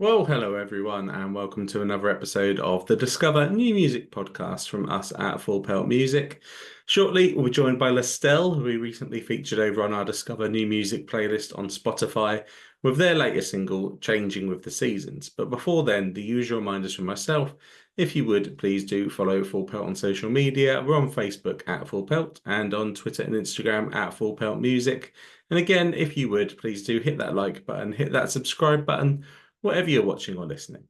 Well, hello everyone, and welcome to another episode of the Discover New Music podcast from us at Full Pelt Music. Shortly, we'll be joined by LASTELLE, who we recently featured over on our Discover New Music playlist on Spotify with their latest single, Changing with the Seasons. But before then, the usual reminders from myself. If you would, please do follow Full Pelt on social media. We're on Facebook at Full Pelt and on Twitter and Instagram at Full Pelt Music. And again, if you would, please do hit that like button, hit that subscribe button whatever you're watching or listening.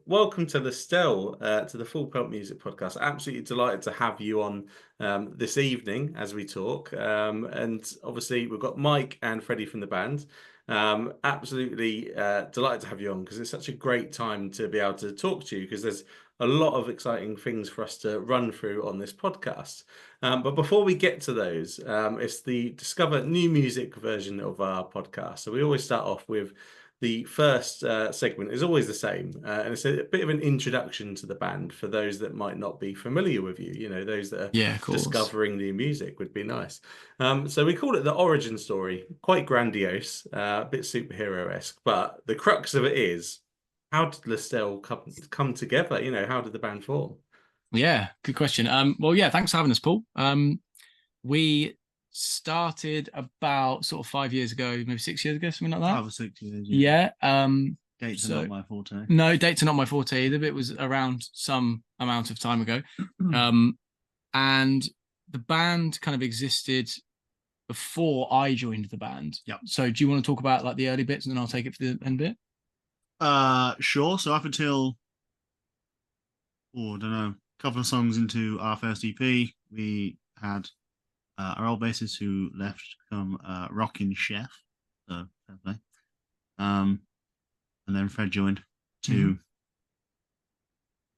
Welcome to the to the Full Pelt Music Podcast. Absolutely delighted to have you on this evening as we talk. And obviously, we've got Mike and Freddie from the band. Absolutely delighted to have you on because it's such a great time to be able to talk to you because there's a lot of exciting things for us to run through on this podcast. But before we get to those, it's the Discover New Music version of our podcast. So we always start off with the first segment is always the same, and it's a bit of an introduction to the band for those that might not be familiar with you. You know, those that are Yeah, of course. discovering new music would be nice. So we call it the origin story, quite grandiose, a bit superhero-esque, but the crux of it is how did LaStelle come together? You know, how did the band form? Yeah, good question. Well, yeah, thanks for having us, Paul. We started about sort of 5 years ago, maybe 6 years ago, something like that. 5 or 6 years. Yeah. Dates are not my forte. No, dates are not my forte either, but it was around some amount of time ago. And the band kind of existed before I joined the band. Yeah. So do you want to talk about like the early bits and then I'll take it for the end bit? Sure. So up until, I don't know, a couple of songs into our first EP, we had our old bassist who left to become rocking chef. So fair play. And then Fred joined to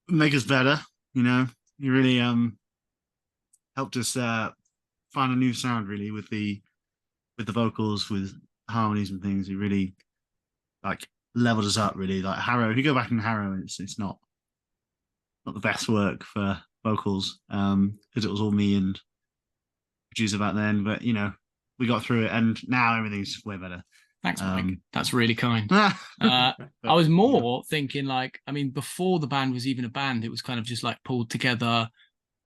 make us better. You know, he really helped us find a new sound really with the vocals, with harmonies and things. He really like leveled us up really. Like Harrow, if you go back in Harrow, it's not the best work for vocals because it was all me and producer back then, but you know, we got through it and now everything's way better. Thanks, Mike. That's really kind. I was more thinking like, I mean, before the band was even a band, it was kind of just like pulled together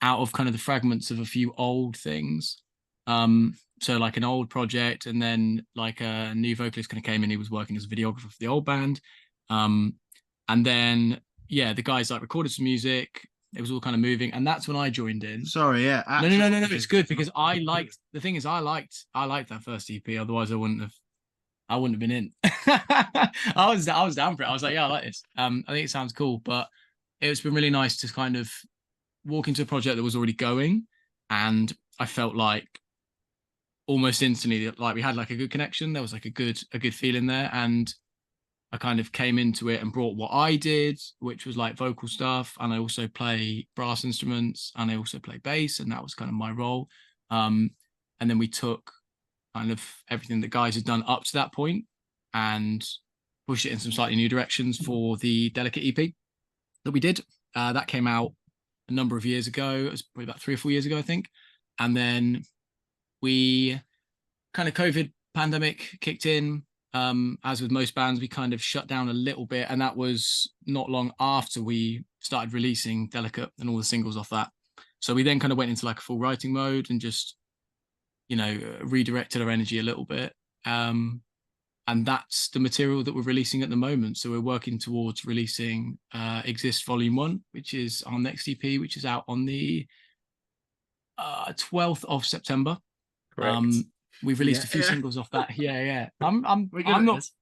out of kind of the fragments of a few old things. So like an old project, and then like a new vocalist kind of came in. He was working as a videographer for the old band. And then yeah, the guys like recorded some music. It was all kind of moving, and that's when I joined in. Sorry, yeah. No. It's good because I liked the thing is I liked that first EP. Otherwise, I wouldn't have been in. I was down for it. I was like, yeah, I like this. I think it sounds cool, but it's been really nice to kind of walk into a project that was already going, and I felt like almost instantly like we had like a good connection. There was like a good feeling there, and I kind of came into it and brought what I did, which was like vocal stuff, and I also play brass instruments, and I also play bass, and that was kind of my role. And then we took kind of everything that guys had done up to that point and pushed it in some slightly new directions for the Delicate EP that we did. That came out a number of years ago. It was probably about 3 or 4 years ago, I think. And then we kind of COVID pandemic kicked in. As with most bands, we kind of shut down a little bit, and that was not long after we started releasing Delicate and all the singles off that. So we then kind of went into like a full writing mode and just, you know, redirected our energy a little bit. And that's the material that we're releasing at the moment. So we're working towards releasing Exist Volume 1, which is our next EP, which is out on the 12th of September. Correct. We've released a few singles off that. Yeah. I'm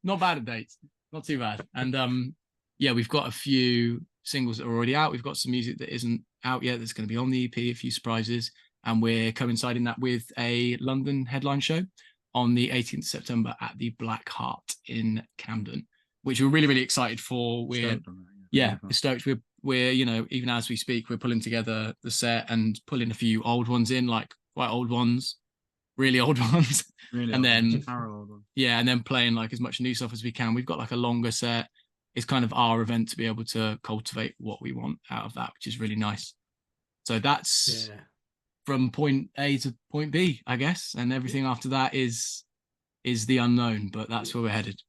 not bad at dates. Not too bad. And yeah, we've got a few singles that are already out. We've got some music that isn't out yet that's going to be on the EP, a few surprises. And we're coinciding that with a London headline show on the 18th of September at the Black Heart in Camden, which we're really, really excited for. We're stoked. We're you know, even as we speak, we're pulling together the set and pulling a few old ones in, like quite old ones, really old ones. Really and then old ones. Yeah, and then playing like as much new stuff as we can. We've got like a longer set. It's kind of our event to be able to cultivate what we want out of that, which is really nice. So that's from point A to point B, I guess, and everything after that is the unknown, but that's where we're headed.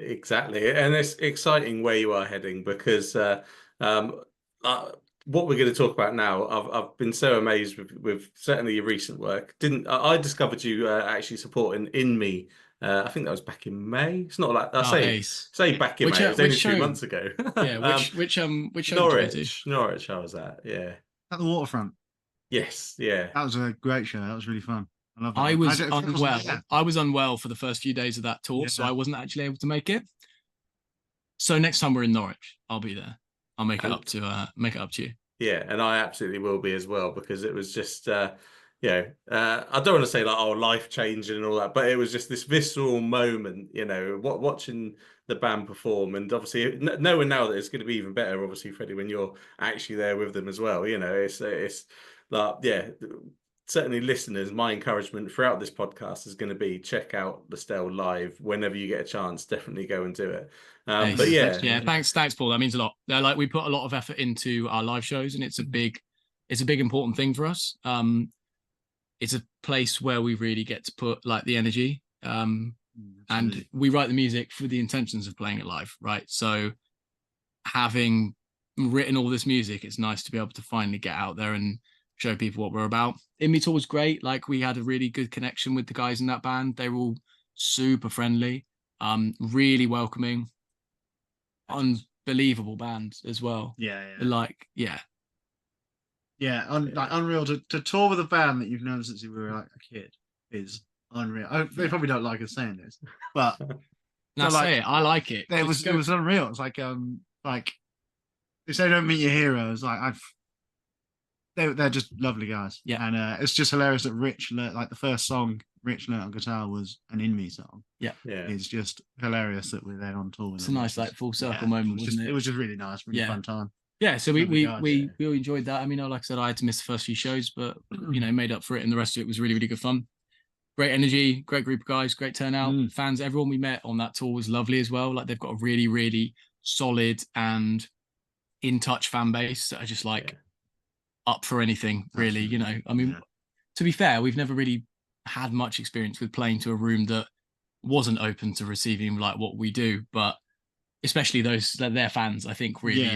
exactly. And it's exciting where you are heading because um, uh, what we're going to talk about now, I've been so amazed with certainly your recent work. Didn't I discovered you actually supporting In Me? I think that was back in May. It's not like I Oh, ace. say back in May. It was Which only show? 2 months ago. Yeah, Um, which show did you go to? Norwich. I was at. Yeah. At the waterfront. Yes. Yeah. That was a great show. That was really fun. I love that I one. was it wasn't unwell. there. I was unwell for the first few days of that tour, so Yeah. I wasn't actually able to make it. So next time we're in Norwich, I'll be there. I'll make it up to you. Yeah, and I absolutely will be as well because it was just, I don't want to say like, oh, life changing and all that, but it was just this visceral moment, watching the band perform, and obviously knowing now that it's going to be even better, obviously, Freddie, when you're actually there with them as well. It's like, yeah. Certainly, listeners, my encouragement throughout this podcast is going to be check out LASTELLE live whenever you get a chance. Definitely go and do it. But yeah, thanks, Paul. That means a lot. Like we put a lot of effort into our live shows, and it's a big important thing for us. It's a place where we really get to put like the energy, and we write the music for the intentions of playing it live, right? So, having written all this music, it's nice to be able to finally get out there and show people what we're about. In Me Tour was great. Like we had a really good connection with the guys in that band. They were all super friendly, really welcoming, unbelievable band as well. Yeah. Like unreal to tour with a band that you've known since you were like a kid is unreal. They probably don't like us saying this, but now say it. I like it. It was unreal. It's like if they don't meet your heroes, they're just lovely guys. Yeah. And it's just hilarious that Rich learned, like the first song Rich learned on guitar was an In Me song. Yeah. It's just hilarious that we're there on tour. It's a nice like full circle moment, wasn't it? It was just really nice, really fun time. Yeah, so we all enjoyed that. I mean, like I said, I had to miss the first few shows, but made up for it, and the rest of it was really, really good fun. Great energy, great group of guys, great turnout. Fans, everyone we met on that tour was lovely as well. Like they've got a really, really solid and in touch fan base that are just up for anything, really. Absolutely. I mean, to be fair, we've never really had much experience with playing to a room that wasn't open to receiving like what we do, but especially their fans, I think, really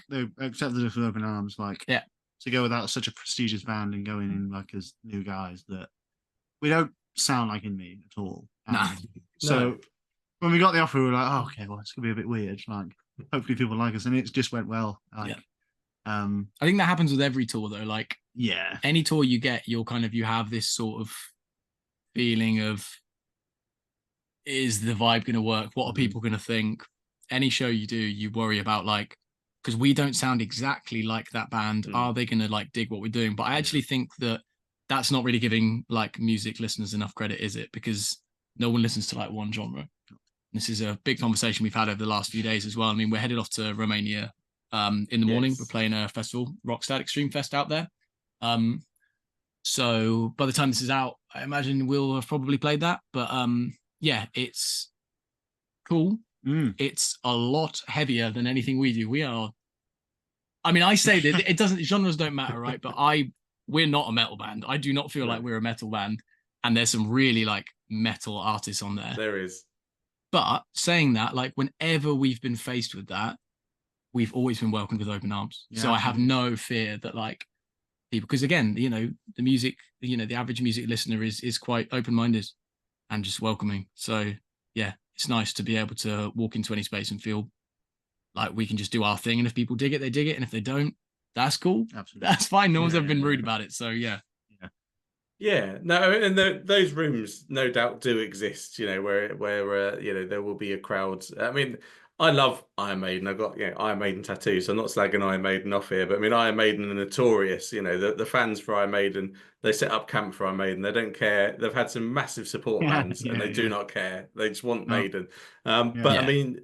they accepted us with open arms. To go without such a prestigious band and going in like as new guys, that we don't sound like In Me at all. So when we got the offer, we were like, oh, okay, well, it's gonna be a bit weird. Like, hopefully people like us, and it just went well. I think that happens with every tour though. Like, any tour you get, you have this sort of feeling of, is the vibe going to work? What are people going to think? Any show you do, you worry about because we don't sound exactly like that band. Are they going to dig what we're doing? But I actually think that that's not really giving music listeners enough credit, is it? Because no one listens to one genre. This is a big conversation we've had over the last few days as well. I mean, we're headed off to Romania in the morning. We're playing a festival, Rockstad Extreme Fest out there. So by the time this is out, I imagine we'll have probably played that. But it's cool. It's a lot heavier than anything we do. I say that genres don't matter, right? But we're not a metal band. I do not feel like we're a metal band. And there's some really metal artists on there. There is. But saying that, whenever we've been faced with that, we've always been welcomed with open arms. Yeah, so I have no fear that people, because again, the music, the average music listener is quite open-minded and just welcoming. So yeah, it's nice to be able to walk into any space and feel like we can just do our thing. And if people dig it, they dig it. And if they don't, that's cool. Absolutely. That's fine. No one's ever been rude about it. So yeah. Yeah, no, and those rooms no doubt do exist, where there will be a crowd. I mean, I love Iron Maiden. I've got Iron Maiden tattoos, so I'm not slagging Iron Maiden off here, but I mean Iron Maiden are notorious. The fans for Iron Maiden, they set up camp for Iron Maiden. They don't care. They've had some massive support bands, and they do not care. They just want Maiden. But I mean,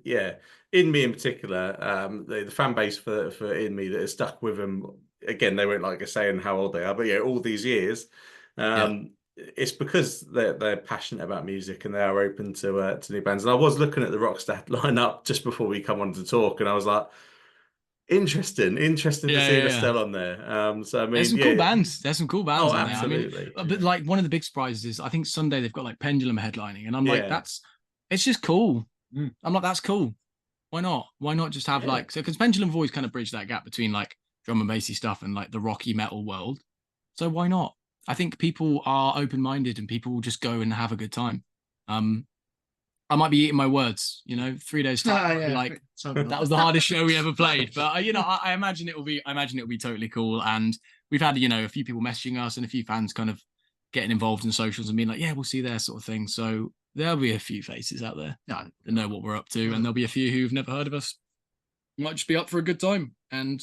In Me in particular, the fan base for In Me that has stuck with them. Again, they won't like us saying how old they are, but all these years. It's because they're passionate about music and they are open to new bands. And I was looking at the Rockstad lineup just before we come on to talk, and I was like, interesting to see LASTELLE on there. So I mean, there's some cool bands. There's some cool bands. Oh, on absolutely. There. I mean, but one of the big surprises is I think Sunday they've got Pendulum headlining, and I'm like, it's just cool. I'm like, that's cool. Why not? Why not just have like, so because Pendulum have always kind of bridged that gap between like drum and bassy stuff and like the rocky metal world. So why not? I think people are open-minded and people will just go and have a good time. I might be eating my words, 3 days time. I'll be like, that was the hardest show we ever played. But I imagine it will be. I imagine it will be totally cool. And we've had a few people messaging us and a few fans kind of getting involved in socials and being like, yeah, we'll see there, sort of thing. So there'll be a few faces out there that know what we're up to, and there'll be a few who've never heard of us. Might just be up for a good time, and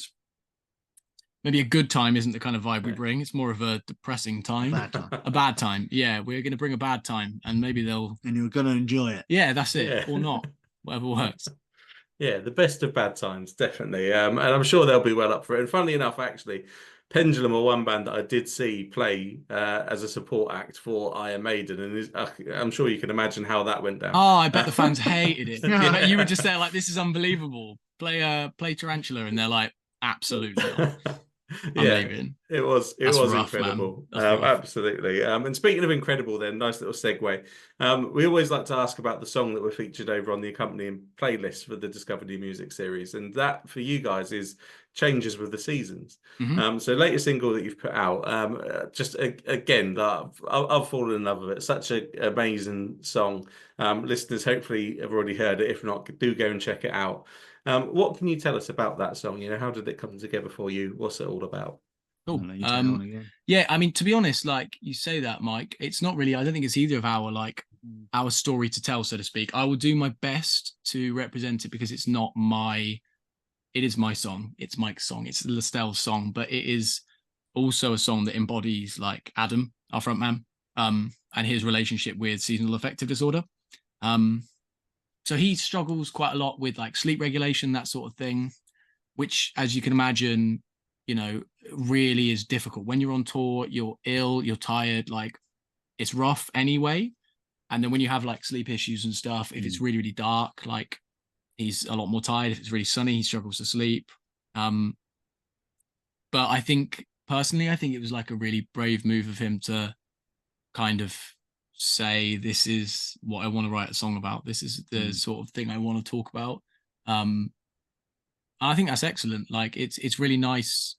maybe a good time isn't the kind of vibe we bring. It's more of a depressing time. A bad time. Yeah, we're going to bring a bad time, and maybe they'll... And you're going to enjoy it. Yeah, that's it. Or not. Whatever works. Yeah, the best of bad times, definitely. And I'm sure they'll be well up for it. And funnily enough, actually, Pendulum are one band that I did see play as a support act for Iron Maiden. And I'm sure you can imagine how that went down. Oh, I bet the fans hated it. You were just there like, this is unbelievable. Play Tarantula. And they're like, absolutely not. It was rough, incredible. Absolutely. And speaking of incredible, then nice little segue. We always like to ask about the song that we're featured over on the accompanying playlist for the Discover New Music series, and that for you guys is Changes with the Seasons. So latest single that you've put out. Just again, I've fallen in love with it. Such an amazing song. Listeners hopefully have already heard it. If not, do go and check it out. What can you tell us about that song? How did it come together for you? What's it all about? Cool. Yeah, I mean, to be honest, like you say that, Mike, it's not really, I don't think it's either of our story to tell, so to speak. I will do my best to represent it because it is my song. It's Mike's song. It's LASTELLE's song, but it is also a song that embodies like Adam, our front man, and his relationship with seasonal affective disorder. So he struggles quite a lot with like sleep regulation, that sort of thing, which, as you can imagine, really is difficult. When you're on tour, you're ill, you're tired, like it's rough anyway. And then when you have like sleep issues and stuff, if it's really, really dark, like he's a lot more tired. If it's really sunny, he struggles to sleep. But I think personally, it was like a really brave move of him to kind of say, this is what I want to write a song about. This is the sort of thing I want to talk about. I think that's excellent. Like it's really nice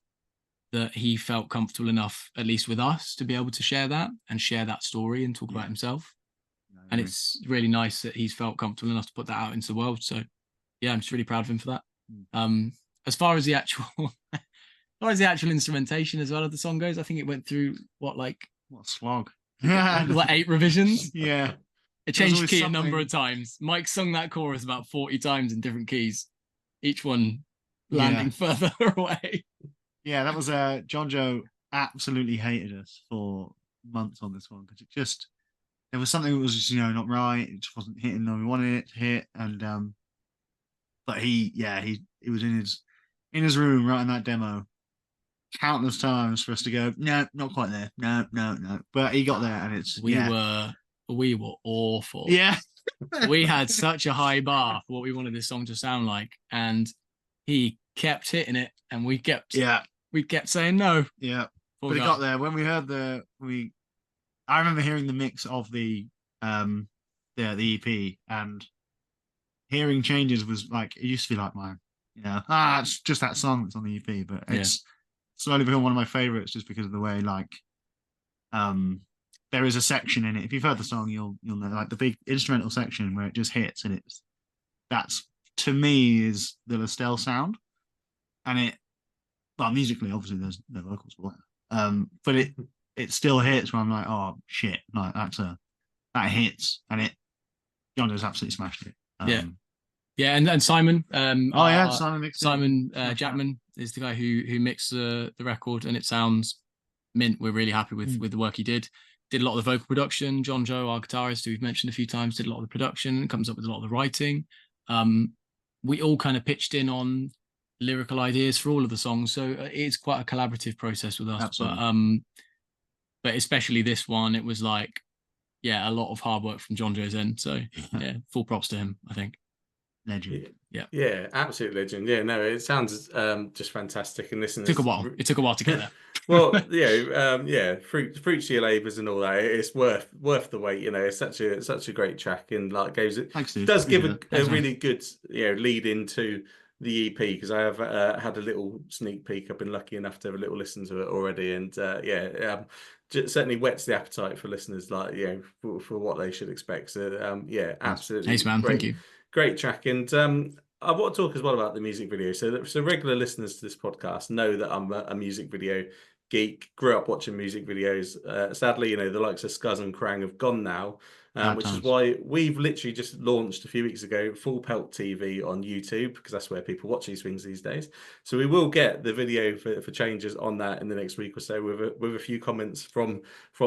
that he felt comfortable enough, at least with us, to be able to share that story and talk about himself. And it's really nice that he's felt comfortable enough to put that out into the world. So yeah, I'm just really proud of him for that. As far as the actual instrumentation as well of the song goes, I think it went through what slog. 8 revisions. Yeah. It changed key a number of times. Mike sung that chorus about 40 times in different keys, each one landing further away. Yeah, that was John Joe absolutely hated us for months on this one because there was something that was just, not right. It just wasn't hitting the way we wanted it to hit. And but he was in his room writing that demo countless times for us to go, no, not quite there. No. But he got there, and we were awful. Yeah. We had such a high bar for what we wanted this song to sound like, and he kept hitting it, and we kept saying no. Yeah. But he got there. When we heard I remember hearing the mix of the EP, and hearing Changes was like, it used to be like mine. It's just that song that's on the EP, but it's slowly become one of my favorites just because of the way there is a section in it. If you've heard the song, you'll know like the big instrumental section where it just hits, and that's to me is the LASTELLE sound. And musically obviously there's no vocals for that. But it still hits when I'm like, oh shit, like that hits, and John has absolutely smashed it. Yeah, and Simon. Simon Jackman is the guy who mixed the record, and it sounds mint. We're really happy with the work he did. Did a lot of the vocal production. John Joe, our guitarist, who we've mentioned a few times, did a lot of the production. Comes up with a lot of the writing. We all kind of pitched in on lyrical ideas for all of the songs, so it's quite a collaborative process with us. Absolutely. But especially this one, it was like, a lot of hard work from John Joe's end. So full props to him, I think. Legend. Yeah, absolute legend. Yeah, no, it sounds just fantastic. And listen, it took a while to get there. Well, yeah, fruit to your labours and all that. It's worth the wait. It's such a great track, and like goes, it Thanks, dude. does give Appreciate it. a Thanks, man. really good lead into the EP, because I have had a little sneak peek. I've been lucky enough to have a little listen to it already, and certainly whets the appetite for listeners, like for what they should expect. So absolutely Thanks, man. Thank you. great track. And I want to talk as well about the music video. So regular listeners to this podcast know that I'm a music video geek. Grew up watching music videos. Sadly, the likes of Scuzz and Krang have gone now, which is why we've literally just launched a few weeks ago Full Pelt TV on YouTube, because that's where people watch these things these days. So we will get the video for changes on that in the next week or so, with a few comments from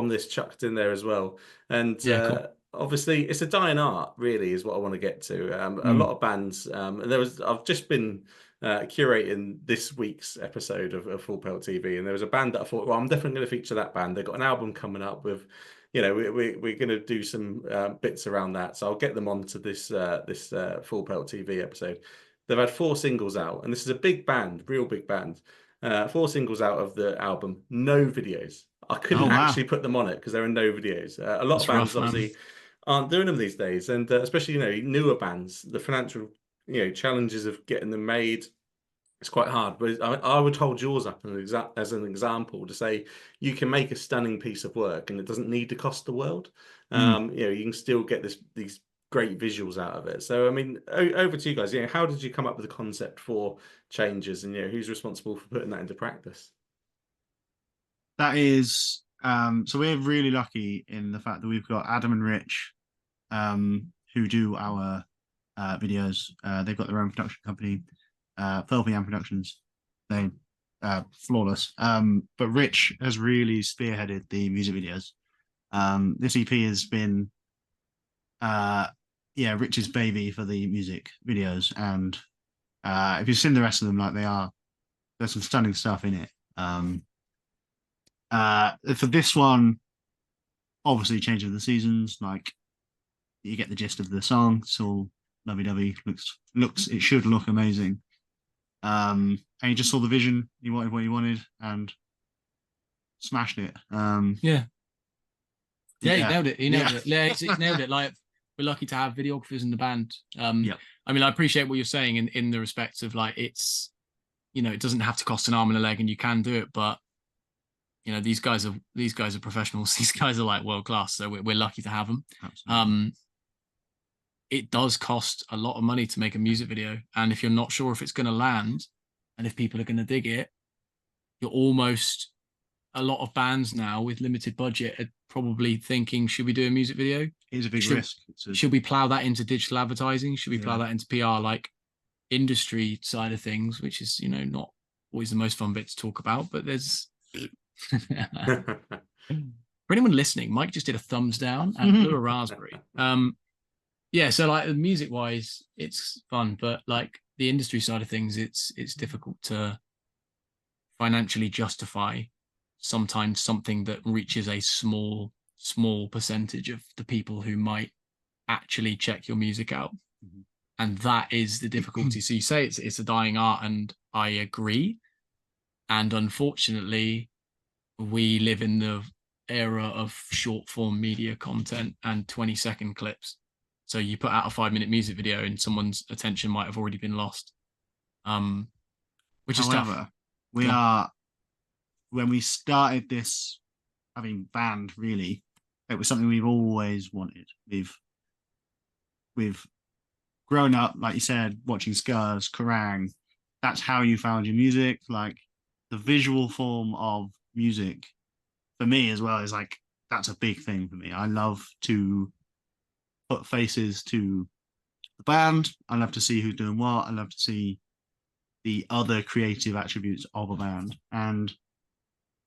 this chucked in there as well. And Cool. obviously, it's a dying art, really, is what I want to get to. A lot of bands, and I've just been curating this week's episode of Full Pelt TV, and there was a band that I thought, well, I'm definitely going to feature that band. They've got an album coming up with, we're going to do some bits around that, so I'll get them onto this Full Pelt TV episode. They've had 4 singles out, and this is a big band, real big band. 4 singles out of the album, no videos. I couldn't actually put them on it because there are no videos. A lot of bands obviously aren't doing them these days, and especially newer bands, the financial challenges of getting them made, it's quite hard. But I would hold yours up as an example to say you can make a stunning piece of work and it doesn't need to cost the world. You can still get these great visuals out of it. So I mean, over to you guys. How did you come up with the concept for changes, and who's responsible for putting that into practice? That is, so we're really lucky in the fact that we've got Adam and Rich, who do our videos. They've got their own production company, Felpian Productions. They flawless. But Rich has really spearheaded the music videos. This EP has been, Rich's baby for the music videos, and if you've seen the rest of them, there's some stunning stuff in it. For this one, obviously change of the seasons, like you get the gist of the song. It's all lovey-dovey, it should look amazing. And you just saw the vision, you wanted what you wanted and smashed it. He nailed it. He nailed it. Yeah, he nailed it. Like, we're lucky to have videographers in the band. I mean, I appreciate what you're saying in the respect of, like, it's, it doesn't have to cost an arm and a leg and you can do it, but these guys are professionals. These guys are like world class, so we're lucky to have them. Absolutely. It does cost a lot of money to make a music video, and if you're not sure if it's going to land and if people are going to dig it, you're almost, a lot of bands now with limited budget are probably thinking, should we do a music video? It's a big risk. Should we plow that into digital advertising? Should we plow that into PR, like industry side of things, which is not always the most fun bit to talk about, but there's for anyone listening, Mike just did a thumbs down and blew a raspberry. So like, music wise it's fun, but like the industry side of things, it's difficult to financially justify sometimes something that reaches a small percentage of the people who might actually check your music out. And that is the difficulty. So you say it's a dying art, and I agree, and unfortunately we live in the era of short form media content and 20-second clips. So you put out a 5-minute music video and someone's attention might have already been lost. Which is tough. When we started this, band, really, it was something we've always wanted. We've grown up, like you said, watching Scuzz, Kerrang. That's how you found your music. Like, the visual form of music for me as well is like, that's a big thing for me. I love to put faces to the band. I love to see who's doing what. I love to see the other creative attributes of a band, and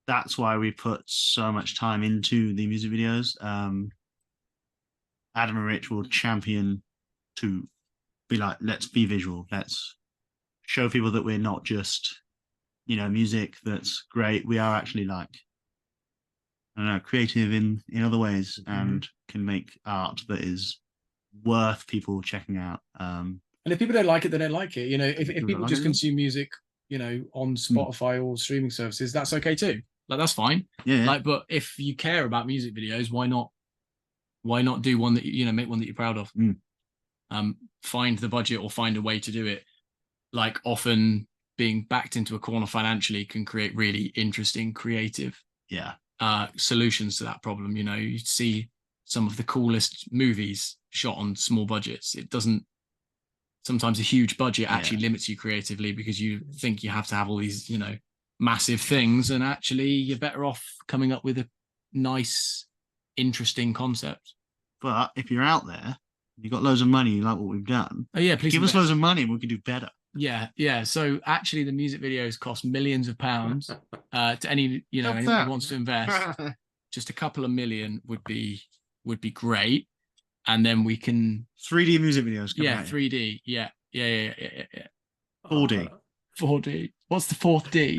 that's why we put so much time into the music videos. Adam and Rich will champion to be like, let's be visual, let's show people that we're not just music that's great. We are actually, like, I don't know, creative in other ways, and can make art that is worth people checking out. And if people don't like it, they don't like it. If people just consume music, on Spotify or streaming services, that's okay too. Like that's fine. Yeah. Like, but if you care about music videos, why not do one that make one that you're proud of? Find the budget or find a way to do it. Like often being backed into a corner financially can create really interesting, creative solutions to that problem. You see some of the coolest movies shot on small budgets. It doesn't. Sometimes a huge budget actually limits you creatively because you think you have to have all these, massive things, and actually you're better off coming up with a nice, interesting concept. But if you're out there, you've got loads of money, you like what we've done. Oh yeah, please give us loads of money and we can do better. Yeah. So actually, the music videos cost millions of pounds. To any, anyone who wants to invest, just a couple of million would be great, and then we can 3D music videos. 3D. Yeah. 4D. 4D. What's the fourth D?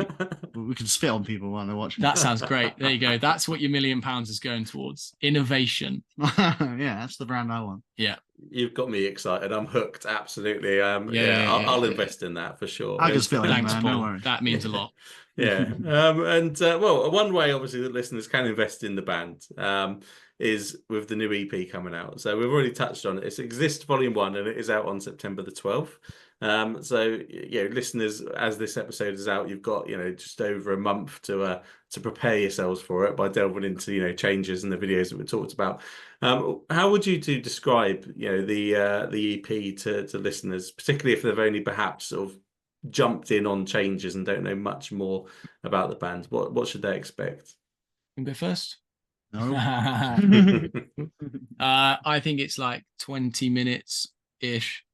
We can spit on people while they're watching. That sounds great. There you go. That's what your £1 million is going towards. Innovation. Yeah, that's the brand I want. Yeah. You've got me excited. I'm hooked. Absolutely. I'll invest in that for sure. I can spit on it, Thanks, man. Paul. No worries. That means a lot. Yeah. One way obviously that listeners can invest in the band is with the new EP coming out. So we've already touched on it. It's Exist Volume 1 and it is out on September the 12th. Listeners, as this episode is out, you've got just over a month to prepare yourselves for it by delving into changes in the videos that we talked about. How would you describe the EP to listeners, particularly if they've only perhaps sort of jumped in on changes and don't know much more about the band? What should they expect? You can go first. No. I think it's like 20 minutes ish.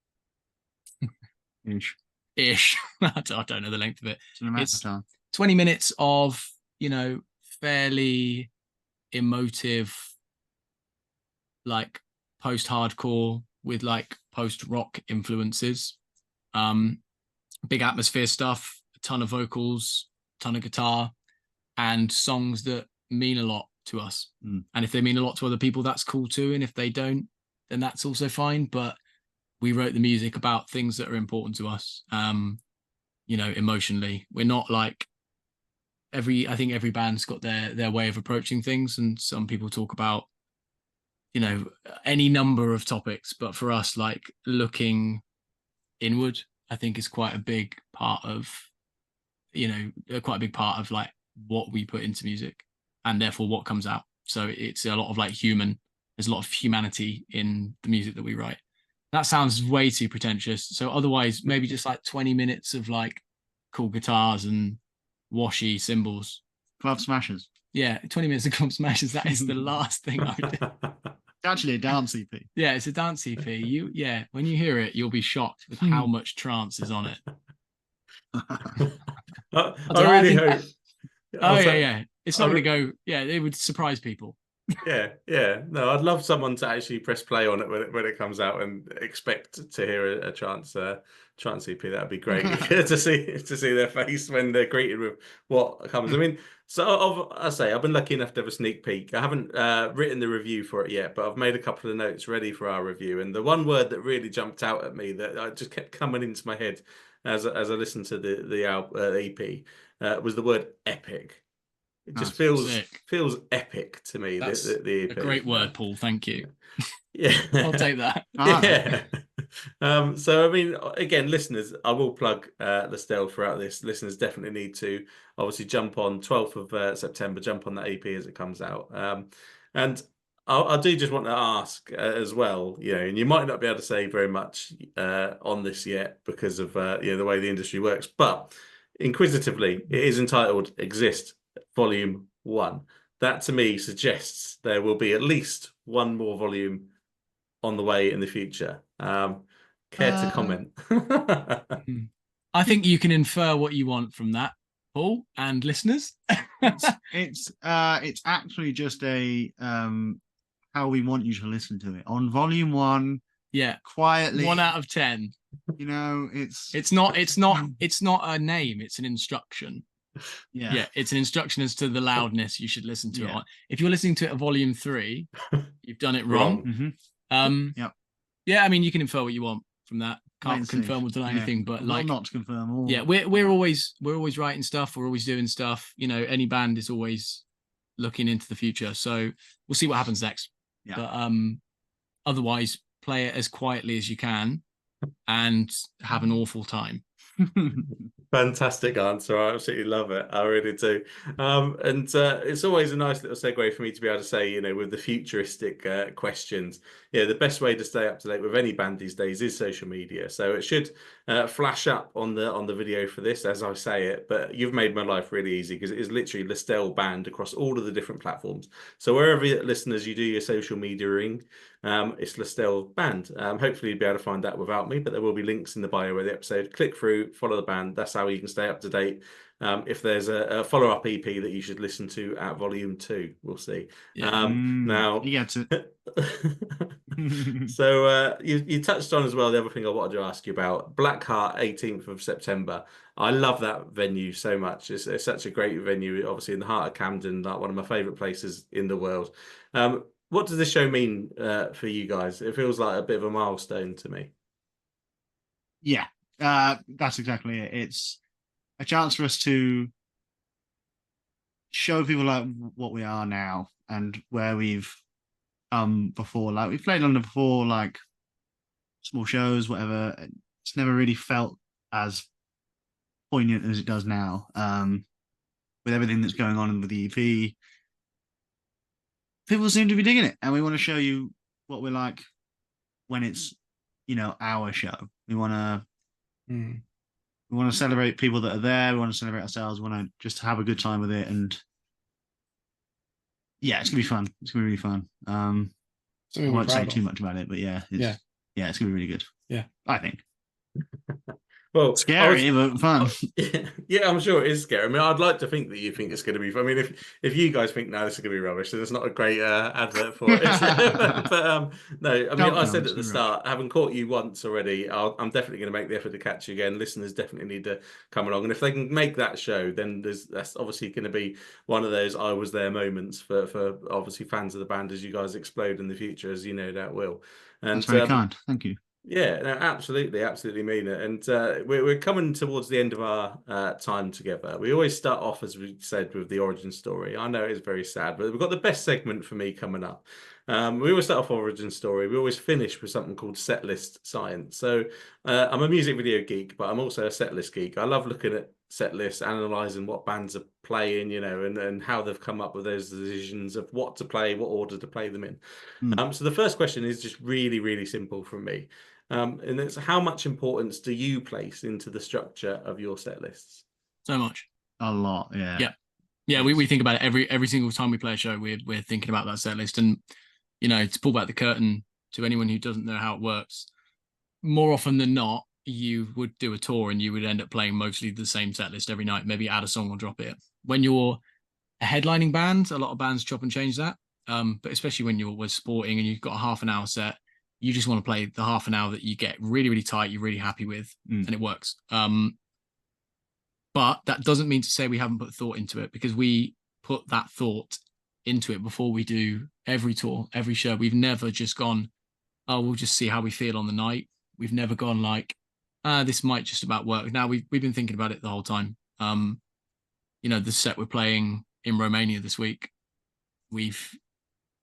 Ish. I don't know the length of it. It's 20 minutes of, fairly emotive, like post-hardcore with like post-rock influences. Big atmosphere stuff, a ton of vocals, a ton of guitar, and songs that mean a lot to us. And if they mean a lot to other people, that's cool too. And if they don't, then that's also fine. But we wrote the music about things that are important to us, emotionally. We're not like I think every band's got their way of approaching things. And some people talk about, any number of topics. But for us, like looking inward, I think is quite a big part of, like what we put into music and therefore what comes out. So it's a lot of like there's a lot of humanity in the music that we write. That sounds way too pretentious. So otherwise, maybe just like 20 minutes of like cool guitars and washy cymbals. Club Smashers. Yeah, 20 minutes of Club Smashers. That is the last thing I would do. It's actually a dance EP. Yeah, it's a dance EP. When you hear it, you'll be shocked with how much trance is on it. I really hope. Yeah. It's not going to go. Yeah, it would surprise people. Yeah. No, I'd love someone to actually press play on it when it comes out and expect to hear a trance EP. That'd be great to see their face when they're greeted with what comes. I mean, I've been lucky enough to have a sneak peek. I haven't written the review for it yet, but I've made a couple of notes ready for our review. And the one word that really jumped out at me that I just kept coming into my head as I listened to the EP was the word epic. It just feels epic to me. That's the EP. A great word, Paul. Thank you. Yeah, I'll take that. Yeah. So I mean, again, listeners, I will plug LASTELLE throughout this. Listeners definitely need to obviously jump on 12th of September. Jump on that EP as it comes out. And I do just want to ask as well. And you might not be able to say very much on this yet because of the way the industry works, but inquisitively, it is entitled "Exist Volume 1. That to me suggests there will be at least one more volume on the way in the future. Care to comment? I think you can infer what you want from that, Paul and listeners. It's actually just a how we want you to listen to it on Volume 1. Yeah, quietly. 1 out of 10. It's not a name. It's an instruction. Yeah, it's an instruction as to the loudness you should listen to it on. If you're listening to it at Volume 3, you've done it wrong. Mm-hmm. Yeah, I mean, you can infer what you want from that. can't and see. confirm or deny anything, but Well, like, not to confirm. Or... yeah, we're always writing stuff. We're always doing stuff. You know, any band is always looking into the future. So we'll see what happens next. Yeah. But otherwise, play it as quietly as you can and have an awful time. Fantastic answer. I absolutely love it. I really do. And it's always a nice little segue for me to be able to say, you know, with the futuristic questions, yeah, the best way to stay up to date with any band these days is social media. So it should flash up on the video for this as I say it. But you've made my life really easy because it is literally LASTELLE Band across all of the different platforms. So wherever listeners you do your social mediaing, it's LASTELLE Band. Hopefully you'll be able to find that without me, but there will be links in the bio of the episode. Click through, follow the band. That's how you can stay up to date. If there's a follow-up EP that you should listen to at Volume 2, we'll see. Yeah. Now, you get it. So you touched on as well the other thing I wanted to ask you about Blackheart, 18th of September. I love that venue so much. It's such a great venue, obviously in the heart of Camden, like one of my favourite places in the world. What does this show mean for you guys? It feels like a bit of a milestone to me. Yeah, that's exactly it. It's a chance for us to show people like what we are now and where we've before. Like we've played London before, like small shows, whatever. It's never really felt as poignant as it does now. With everything that's going on with the EP, people seem to be digging it, and we want to show you what we're like when it's, you know, our show. We want to celebrate people that are there. We want to celebrate ourselves. We want to just have a good time with it, and yeah, it's gonna be fun. It's gonna be really fun. I won't say too much about it, but yeah, it's gonna be really good. Yeah, I think. Well, scary, but fun. Yeah, I'm sure it is scary. I mean, I'd like to think that you think it's going to be fun. I mean, if you guys think, no, this is going to be rubbish, then it's not a great advert for it. But no, I mean, I said at the start, having caught you once already, I'm definitely going to make the effort to catch you again. Listeners definitely need to come along. And if they can make that show, then that's obviously going to be one of those I was there moments for obviously fans of the band as you guys explode in the future, as you know that will. And that's very kind. Thank you. Yeah, no, absolutely mean it. And we're coming towards the end of our time together. We always start off, as we said, with the origin story. I know it's very sad, but we've got the best segment for me coming up. We always start off origin story. We always finish with something called setlist science. So I'm a music video geek, but I'm also a setlist geek. I love looking at set lists, analysing what bands are playing, you know, and how they've come up with those decisions of what to play, what order to play them in. So the first question is just really, really simple from me. And it's how much importance do you place into the structure of your set lists? So much. A lot, yeah. Yeah, we think about it every single time we play a show. We're thinking about that set list, and you know, to pull back the curtain to anyone who doesn't know how it works, more often than not, you would do a tour and you would end up playing mostly the same set list every night. Maybe add a song or drop it. When you're a headlining band, a lot of bands chop and change that. But especially when you're sporting and you've got a half an hour set, you just want to play the half an hour that you get really, really tight, you're really happy with, and it works. But that doesn't mean to say we haven't put thought into it, because we put that thought into it before we do every tour, every show. We've never just gone, oh, we'll just see how we feel on the night. We've never gone like, this might just about work. Now we've been thinking about it the whole time. You know, the set we're playing in Romania this week, we've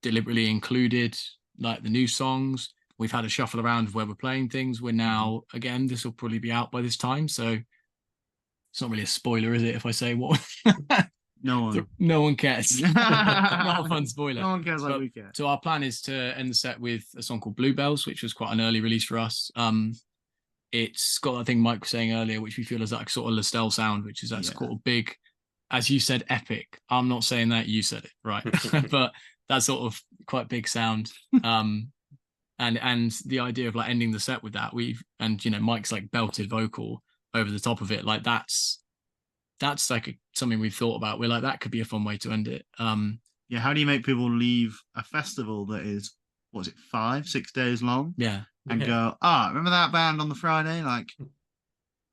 deliberately included like the new songs. We've had a shuffle around of where we're playing things. We're now, again, this will probably be out by this time, so it's not really a spoiler, is it, if I say what? No one cares. Not a fun spoiler. No one cares like we care. So our plan is to end the set with a song called Bluebells, which was quite an early release for us. It's got that thing Mike was saying earlier, which we feel is that sort of LASTELLE sound, which is that sort of big, as you said, epic. I'm not saying that, you said it, right? But that sort of quite big sound. And the idea of like ending the set with that, and you know, Mike's like belted vocal over the top of it, like that's like something we've thought about. We're like, that could be a fun way to end it. Yeah, how do you make people leave a festival that is, what was it, 5-6 days long? Yeah. And go, remember that band on the Friday? Like,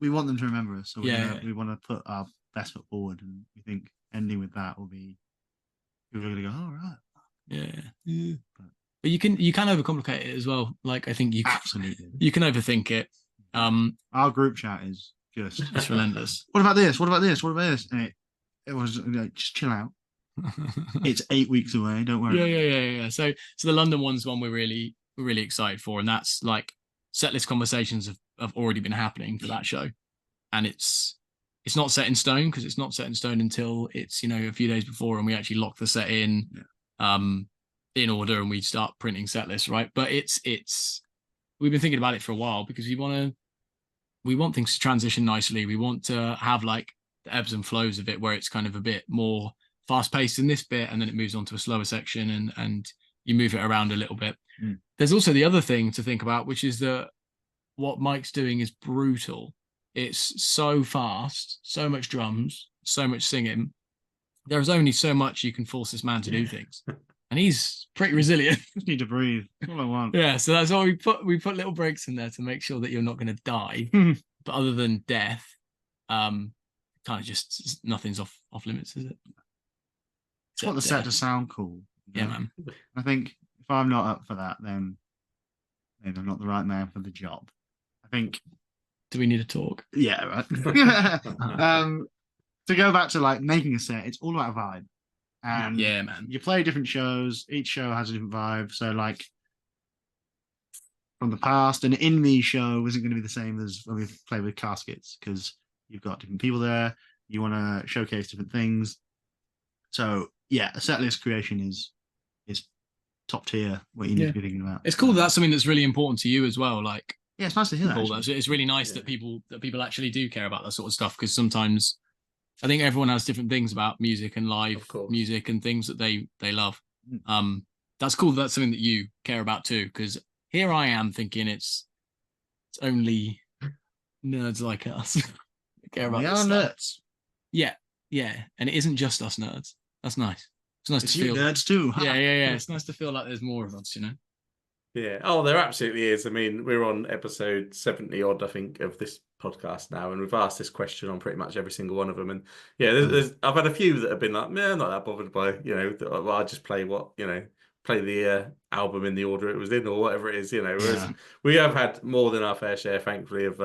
we want them to remember us. So we want to put our best foot forward, and we think ending with that will be, people are going to go, oh, right. Yeah. But you can overcomplicate it as well. Like, I think you can overthink it. Our group chat is just It's relentless. what about this? What about this? What about this? And it was like, just chill out. It's 8 weeks away. Don't worry. Yeah. So the London one's one we're really excited for, and that's like setlist conversations have already been happening for that show, and it's not set in stone because it's not set in stone until it's a few days before, and we actually lock the set in order, and we start printing set lists, right? But it's we've been thinking about it for a while because we want things to transition nicely. We want to have like the ebbs and flows of it where it's kind of a bit more fast paced in this bit and then it moves on to a slower section and you move it around a little bit. There's also the other thing to think about, which is that what Mike's doing is brutal. It's so fast, so much drums, so much singing. There's only so much you can force this man to do things. And he's pretty resilient. Just need to breathe. That's all I want. Yeah, so that's why we put little breaks in there to make sure that you're not going to die. But other than death, kind of just nothing's off limits, is it? It's what the set to sound cool. Yeah, man. I think if I'm not up for that, then maybe I'm not the right man for the job. I think. Do we need to talk? Yeah, right. To go back to like making a set, it's all about vibe. And yeah, man. You play different shows. Each show has a different vibe. So like from the past, an in-me show isn't going to be the same as when we play with caskets because you've got different people there. You want to showcase different things. So yeah, a set list creation is top tier. What you need to be thinking about. It's cool that that's something that's really important to you as well. Like, yeah, it's nice to hear that. It's really nice that people actually do care about that sort of stuff because sometimes I think everyone has different things about music and live music and things that they love. That's cool. That's something that you care about too. Because here I am thinking it's only nerds like us that care about this stuff. Nerds. Yeah, and it isn't just us nerds. That's nice. It's nice to feel nerds too. Yeah. It's nice to feel like there's more of us, Yeah. Oh, there absolutely is. I mean, we're on episode 70 odd, I think, of this podcast now, and we've asked this question on pretty much every single one of them. And yeah, I've had a few that have been like, man, I'm not that bothered by, well, I just play play the album in the order it was in or whatever it is, Whereas we have had more than our fair share, thankfully, of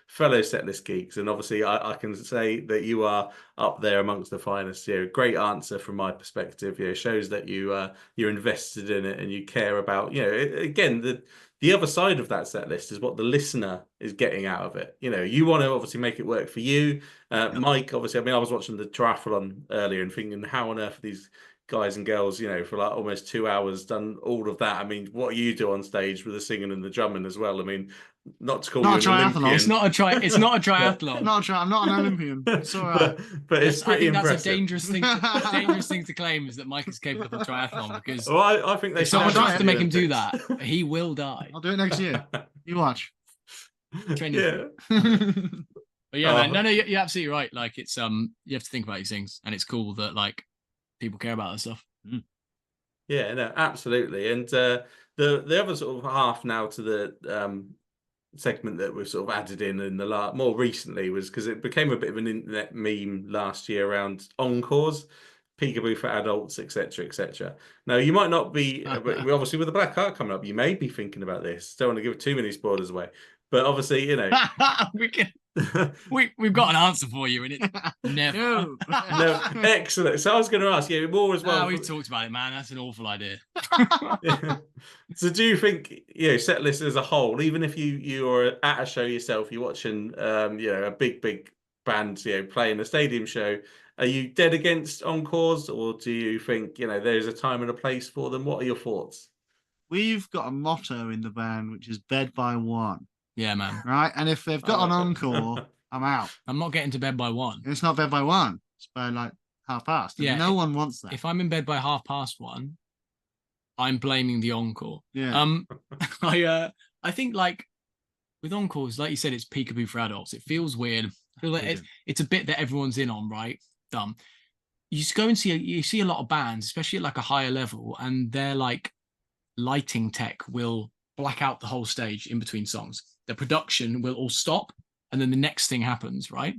fellow setlist geeks. And obviously, I can say that you are up there amongst the finest. Great answer from my perspective. Shows that you're invested in it and you care about. Again, the other side of that set list is what the listener is getting out of it. You want to obviously make it work for you. Mike, obviously, I was watching the triathlon earlier and thinking, how on earth are these guys and girls, for like almost 2 hours done all of that? I mean, what you do on stage with the singing and the drumming as well. I mean, not to call you an Olympian. It's not a triathlon. I'm not an Olympian. It's all right. but it's pretty I think impressive. that's a dangerous thing to claim is that Mike is capable of triathlon because I think if someone tries to make him do that, he will die. I'll do it next year. You watch. Training. But yeah, man, no, you're absolutely right. Like it's you have to think about these things, and it's cool that like people care about that stuff. Yeah, no, absolutely. And the other sort of half now to the segment that we've sort of added in the more recently was because it became a bit of an internet meme last year around encores, peekaboo for adults, etc. Now you might not be obviously with the Black Heart coming up, you may be thinking about this. Don't want to give too many spoilers away, but obviously we've got an answer for you, and it never. No, excellent. So I was going to ask you more as well. We've talked about it, man. That's an awful idea. So do you think, set list as a whole, even if you're at a show yourself, you're watching, a big band, playing a stadium show, are you dead against encores, or do you think, there's a time and a place for them? What are your thoughts? We've got a motto in the band, which is bed by one. Yeah, man. Right, and if they've got an encore, I'm out. I'm not getting to bed by 1. It's not bed by 1. It's by like 1:30. Yeah, no one wants that. If I'm in bed by 1:30, I'm blaming the encore. Yeah. I think like with encores, like you said, it's peekaboo for adults. It feels weird. I feel like it's a bit that everyone's in on, right? You just go and see a lot of bands, especially at like a higher level, and their like lighting tech will black out the whole stage in between songs. The production will all stop and then the next thing happens, right?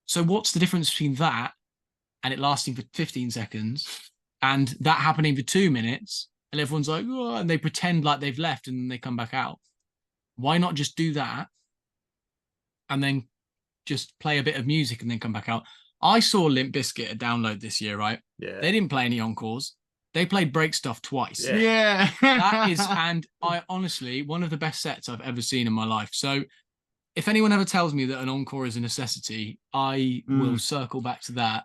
So what's the difference between that and it lasting for 15 seconds and that happening for 2 minutes and everyone's like, oh, and they pretend like they've left and then they come back out? Why not just do that and then just play a bit of music and then come back out? I saw Limp Bizkit at Download this year, right? Yeah. They didn't play any encores. They played Break Stuff twice. Yeah. That is, and I honestly, one of the best sets I've ever seen in my life. So if anyone ever tells me that an encore is a necessity, I will circle back to that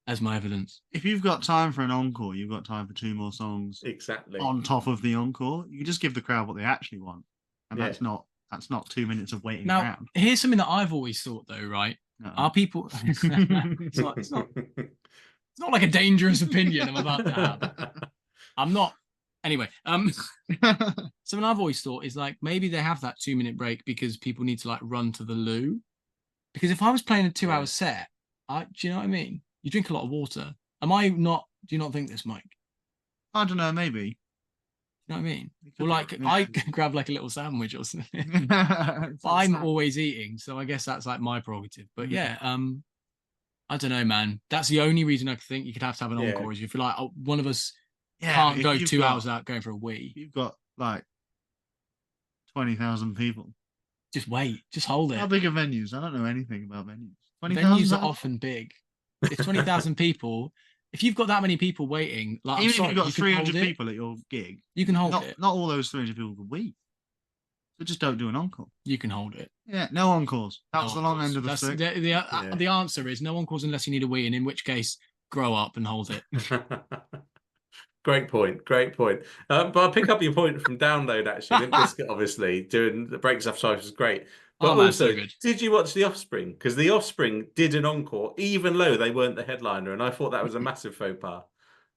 as my evidence. If you've got time for an encore, you've got time for 2 more songs Exactly. on top of the encore. You just give the crowd what they actually want, and that's not 2 minutes of waiting Now, around. here's something that I've always thought, though, right? Are people? It's not like a dangerous opinion I'm about to have. I'm not. Anyway, something I've always thought is like maybe they have that 2-minute break because people need to like run to the loo. Because if I was playing a 2-hour set, do you know what I mean? You drink a lot of water. Am I not? Do you not think this, Mike? I don't know, maybe. You know what I mean? Well, like I can grab like a little sandwich or something. But I'm always eating, so I guess that's like my prerogative. But yeah, I don't know, man. That's the only reason I think you could have to have an encore is if you're like, oh, one of us can't go 2 hours without going for a wee. You've got like 20,000 people. Just wait. Just hold it. How big are venues? I don't know anything about venues. Venues are often big. If 20,000 people, if you've got that many people waiting, like even I'm sorry, if you've got 300 people at your gig, you can hold it. Not all those 300 people can wait. So just don't do an encore. You can hold it. Yeah, no encores. That's the long end of the stick. The answer is no encores unless you need a wee, and in which case, grow up and hold it. Great point. But I'll pick up your point from Download, actually. Limp Bizkit, obviously, doing the Break Stuff was great. But also, did you watch The Offspring? Because The Offspring did an encore, even though they weren't the headliner, and I thought that was a massive faux pas.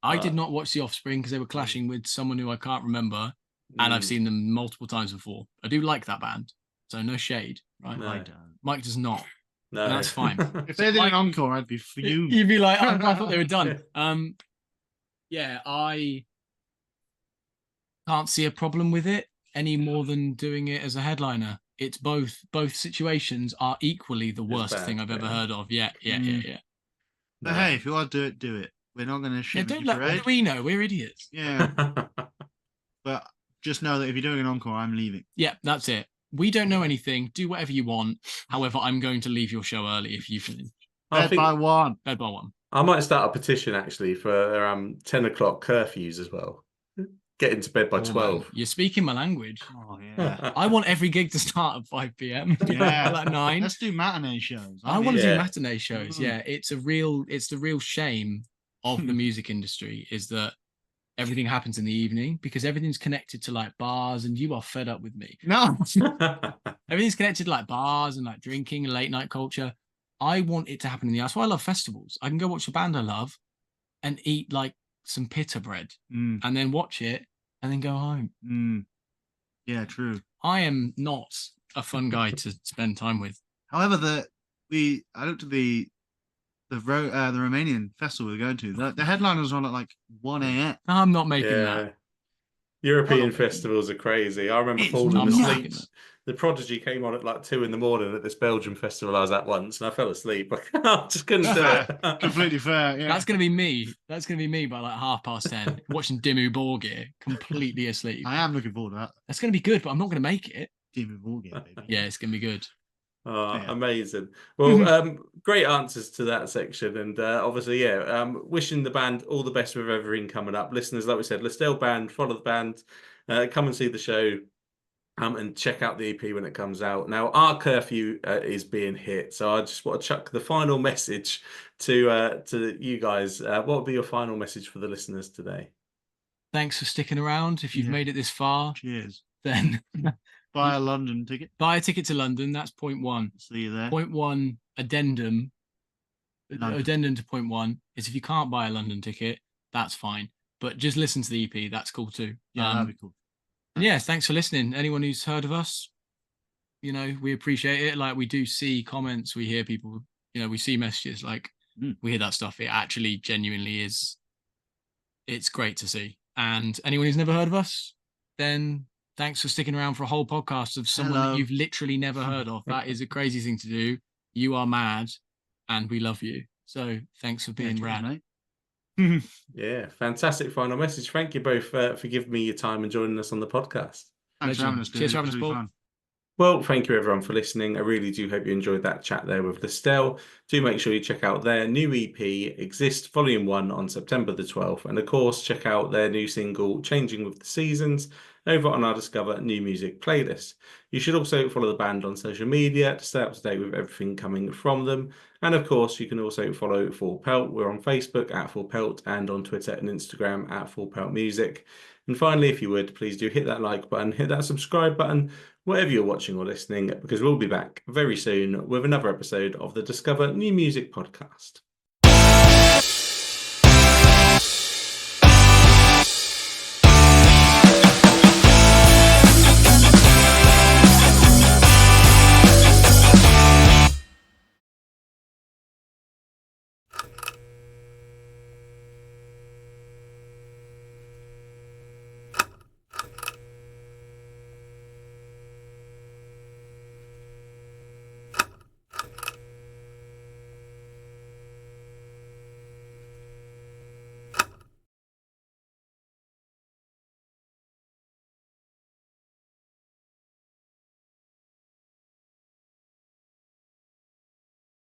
I did not watch The Offspring because they were clashing with someone who I can't remember, and I've seen them multiple times before. I do like that band, so no shade, right? No. I don't. Mike does not. No, and that's fine. If they did an encore, I'd be fuming. You'd be like, I thought they were done. Yeah, I can't see a problem with it any more than doing it as a headliner. It's both situations are equally the worst thing I've ever heard of. Yeah. But hey, if you want to do it, do it. We're not going to shit don't let. What do we know? We're idiots. Yeah. But just know that if you're doing an encore, I'm leaving. Yeah, that's it. We don't know anything. Do whatever you want. However, I'm going to leave your show early if you finish. Bed by one. I might start a petition actually for 10 o'clock curfews as well. Get into bed by 12. Man. You're speaking my language. Oh yeah. I want every gig to start at 5 p.m. Yeah, like 9. Let's do matinee shows. I want to do matinee shows. Yeah, it's the real shame of the music industry is that everything happens in the evening because everything's connected to like bars, and you are fed up with me. No, everything's connected to like bars and like drinking and late night culture. I want it to happen in the house. That's why I love festivals. I can go watch a band I love and eat like some pita bread and then watch it and then go home. Yeah, true. I am not a fun guy to spend time with. However, I looked at the Romanian festival we're going to. The headliners on at like 1 a.m. I'm not making that. European festivals are crazy. I remember falling asleep. The Prodigy came on at like 2 a.m. at this Belgian festival I was at once, and I fell asleep. I just couldn't do it. Completely fair. Yeah, that's gonna be me. That's gonna be me by like 10:30, watching Dimmu Borgir, completely asleep. I am looking forward to that. That's gonna be good, but I'm not gonna make it. Dimmu Borgir, baby. Yeah, it's gonna be good. Oh, yeah. Amazing. Well, great answers to that section. And obviously, wishing the band all the best with everything coming up. Listeners, like we said, LASTELLE band, follow the band, come and see the show and check out the EP when it comes out. Now, our curfew is being hit. So I just want to chuck the final message to you guys. What would be your final message for the listeners today? Thanks for sticking around. If you've made it this far, cheers. Then... Buy a London ticket. Buy a ticket to London. That's point 1. See you there. Point 1 addendum. Addendum to point 1 is if you can't buy a London ticket, that's fine. But just listen to the EP. That's cool too. Yeah, that'd be cool. Yeah, thanks for listening. Anyone who's heard of us, we appreciate it. Like we do see comments, we hear people, we see messages. Like we hear that stuff. It actually genuinely is. It's great to see. And anyone who's never heard of us, then. Thanks for sticking around for a whole podcast of someone that you've literally never heard of. That is a crazy thing to do. You are mad, and we love you. So thanks for being rad. Mate. Yeah, fantastic final message. Thank you both for giving me your time and joining us on the podcast. Thanks for having us. Cheers for having us, Paul. Well, thank you everyone for listening. I really do hope you enjoyed that chat there with LASTELLE. Do make sure you check out their new EP, Exist Volume 1, on September the 12th. And of course, check out their new single, Changing with the Seasons, over on our Discover New Music playlist. You should also follow the band on social media to stay up to date with everything coming from them. And of course, you can also follow Full Pelt. We're on Facebook at Full Pelt and on Twitter and Instagram at Full Pelt Music. And finally, if you would, please do hit that like button, hit that subscribe button, wherever you're watching or listening, because we'll be back very soon with another episode of the Discover New Music podcast.